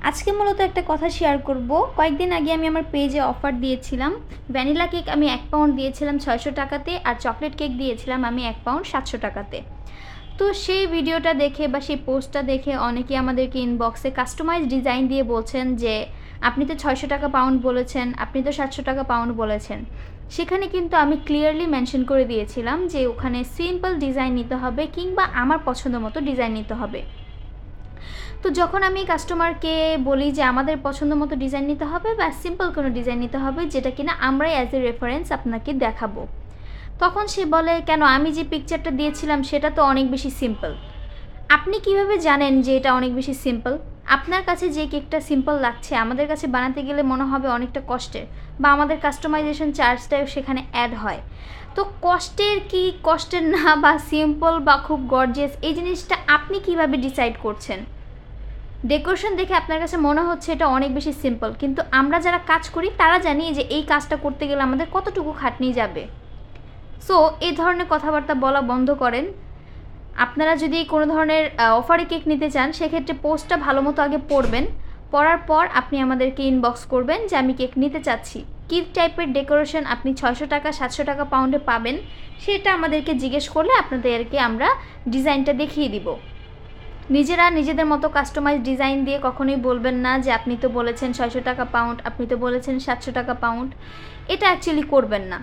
আজকে মূলত একটা কথা শেয়ার করব। কয়েকদিন আগে আমি আমার পেজে অফার দিয়েছিলাম। ভ্যানিলা কেক আমি 1 পাউন্ড দিয়েছিলাম 600 টাকাতে, আর চকলেট কেক দিয়েছিলাম আমি 1 পাউন্ড 700 টাকাতে। তো সেই ভিডিওটা দেখে বা সেই পোস্টটা দেখে অনেকে আমাদেরকে ইনবক্সে কাস্টমাইজ ডিজাইন দিয়ে বলছেন যে আপনি তো 600 টাকা পাউন্ড বলেছেন, আপনি তো 700 টাকা পাউন্ড বলেছেন। সেখানে কিন্তু আমি ক্লিয়ারলি মেনশন করে দিয়েছিলাম যে ওখানে সিম্পল ডিজাইন নিতে হবে কিংবা আমার পছন্দ মতো ডিজাইন নিতে হবে। তো যখন আমি কাস্টমারকে বলি যে আমাদের পছন্দ মতো ডিজাইন নিতে হবে বা সিম্পল কোনো ডিজাইন নিতে হবে যেটা কিনা আমরাই অ্যাজ এ রেফারেন্স আপনাকে দেখাবো, তখন সে বলে কেন আমি যে পিকচারটা দিয়েছিলাম সেটা তো অনেক বেশি সিম্পল। আপনি কিভাবে জানেন যে এটা অনেক বেশি সিম্পল? আপনার কাছে যে কেকটা সিম্পল লাগছে আমাদের কাছে বানাতে গেলে মনে হবে অনেকটা কষ্টের, বা আমাদের কাস্টমাইজেশন চার্জটাও সেখানে অ্যাড হয়। তো কষ্টের কি কষ্টের না, বা সিম্পল বা খুব গর্জিয়াস, এই জিনিসটা আপনি কিভাবে ডিসাইড করছেন? ডেকোরেশন দেখে আপনার কাছে মনে হচ্ছে এটা অনেক বেশি সিম্পল, কিন্তু আমরা যারা কাজ করি তারা জানি যে এই কাজটা করতে গেলে আমাদের কতটুকু খাটনি যাবে। সো এই ধরনের কথাবার্তা বলা বন্ধ করেন। আপনারা যদি কোনো ধরনের অফারে কেক নিতে চান সেক্ষেত্রে পোস্টটা ভালো মতো আগে পড়বেন। পড়ার পর আপনি আমাদেরকে ইনবক্স করবেন যে আমি কেক নিতে চাচ্ছি, কী টাইপের ডেকোরেশন আপনি 600 টাকা 700 টাকা পাউন্ডে পাবেন সেটা আমাদেরকে জিজ্ঞেস করলে আপনাদেরকে আমরা ডিজাইনটা দেখিয়ে দিব। নিজেরা নিজেদের মতো কাস্টমাইজ ডিজাইন দিয়ে কখনোই বলবেন না যে আপনি তো বলেছেন 600 টাকা পাউন্ড, আপনি তো বলেছেন 700 টাকা পাউন্ড। এটা অ্যাকচুয়ালি করবেন না।